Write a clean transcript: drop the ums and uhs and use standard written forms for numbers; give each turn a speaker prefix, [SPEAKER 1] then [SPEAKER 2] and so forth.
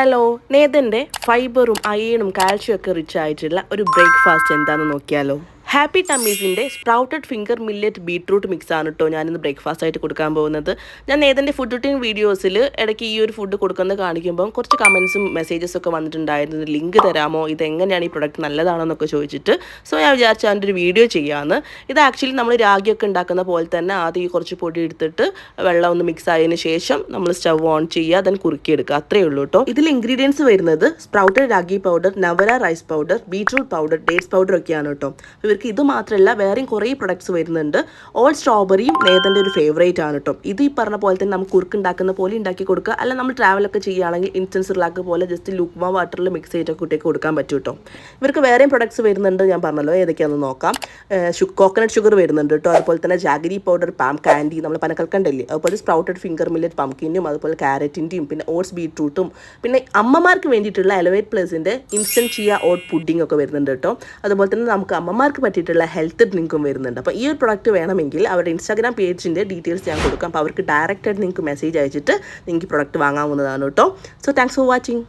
[SPEAKER 1] Hello, നേതൻ്റെ ഫൈബറും അയണും കാൽഷ്യം ഒക്കെ റിച്ച് ആയിട്ടുള്ള ഒരു ബ്രേക്ക്ഫാസ്റ്റ് എന്താണെന്ന് നോക്കിയാലോ. ഹാപ്പി ടമ്മീസിൻ്റെ sprouted finger millet beetroot mix ആണ് കേട്ടോ ഞാനിന്ന് ബ്രേക്ക്ഫാസ്റ്റ് ആയിട്ട് കൊടുക്കാൻ പോകുന്നത്. ഞാൻ നേതൻ്റെ ഫുഡ് റൂട്ടീൻ വീഡിയോസിൽ ഇടയ്ക്ക് ഈ ഒരു ഫുഡ് കൊടുക്കുന്നത് കാണിക്കുമ്പോൾ കുറച്ച് കമൻസും മെസ്സേജസ് ഒക്കെ വന്നിട്ടുണ്ടായിരുന്നു. ലിങ്ക് തരാമോ, ഇതെങ്ങനെയാണ് ഈ പ്രൊഡക്റ്റ് നല്ലതാണോ എന്നൊക്കെ ചോദിച്ചിട്ട്. സോ ഞാൻ വിചാരിച്ചു അതിൻ്റെ ഒരു വീഡിയോ ചെയ്യാമെന്ന്. ഇത് ആക്ച്വലി നമ്മൾ രാഗിയൊക്കെ ഉണ്ടാക്കുന്ന പോലെ തന്നെ ആദ്യം കുറച്ച് പൊടി എടുത്തിട്ട് വെള്ളം ഒന്ന് മിക്സ് ആയതിനു ശേഷം നമ്മൾ സ്റ്റവ് ഓൺ ചെയ്യുക, ദെൻ കുറുക്കിയെടുക്കുക. അത്രയേ ഉള്ളൂ കേട്ടോ. ഇതിൽ ഇൻഗ്രീഡിയൻസ് വരുന്നത് sprouted ragi powder, Navara rice powder, beetroot powder, dates powder ഒക്കെയാണ് കേട്ടോ. ഇത് മാത്രമല്ല വേറെയും കുറേ പ്രൊഡക്ട്സ് വരുന്നുണ്ട്. ഓൾ സ്ട്രോബെറിയും നേതൻ്റെ ഒരു ഫേവറേറ്റ് ആണ് കേട്ടോ. ഇത് ഈ പറഞ്ഞ പോലെ തന്നെ നമുക്ക് കുറുക്കുണ്ടാക്കുന്ന പോലെ ഉണ്ടാക്കി കൊടുക്കുക. അല്ല നമ്മൾ ട്രാവലൊക്കെ ചെയ്യുകയാണെങ്കിൽ ഇൻസ്റ്റൻറ്റ് സിർലാക്ക് പോലെ ജസ്റ്റ് ലുക്മ വാട്ടറിൽ മിക്സ് ചെയ്തിട്ട് കുട്ടിയൊക്കെ കൊടുക്കാൻ പറ്റും കേട്ടോ. ഇവർക്ക് വേറെയും പ്രൊഡക്ട്സ് വരുന്നുണ്ട്, ഞാൻ പറഞ്ഞല്ലോ ഏതൊക്കെയാണെന്ന് നോക്കാം. കോക്കനട്ട് ഷുഗർ വരുന്നുണ്ട് കേട്ടോ. അതുപോലെ തന്നെ ജാഗരി പൗഡർ, പാം കാൻഡി, നമ്മൾ പനക്കൽക്കണ്ടല്ലേ, അതുപോലെ സ്പ്രൗട്ടഡ് ഫിംഗർ മില്ലറ്റ് പംകിനും, അതുപോലെ ക്യാരറ്റിൻ്റെയും, പിന്നെ ഓട്സ് ബീട്രൂട്ടും, പിന്നെ അമ്മമാർക്ക് വേണ്ടിയിട്ടുള്ള എലവേറ്റ് പ്ലസിൻ്റെ ഇൻസ്റ്റൻറ്റ് ചിയ ഓട്ട് പുഡിംഗ് ഒക്കെ വരുന്നുണ്ട് കേട്ടോ. അതുപോലെ തന്നെ നമുക്ക് അമ്മമാർക്ക് പറ്റിയിട്ടുള്ള ഹെൽത്ത് ഡ്രിങ്കും വരുന്നുണ്ട്. അപ്പോൾ ഈ ഒരു പ്രൊഡക്റ്റ് വേണമെങ്കിൽ അവരുടെ ഇൻസ്റ്റാഗ്രാം പേജിൻ്റെ ഡീറ്റെയിൽസ് ഞാൻ കൊടുക്കാം. അപ്പോൾ അവർക്ക് ഡയറക്റ്റായിട്ട് നിങ്ങൾക്ക് മെസ്സേജ് അയച്ചിട്ട് നിങ്ങൾക്ക് പ്രൊഡക്റ്റ് വാങ്ങാവുന്നതാണ് കേട്ടോ. So thanks for watching.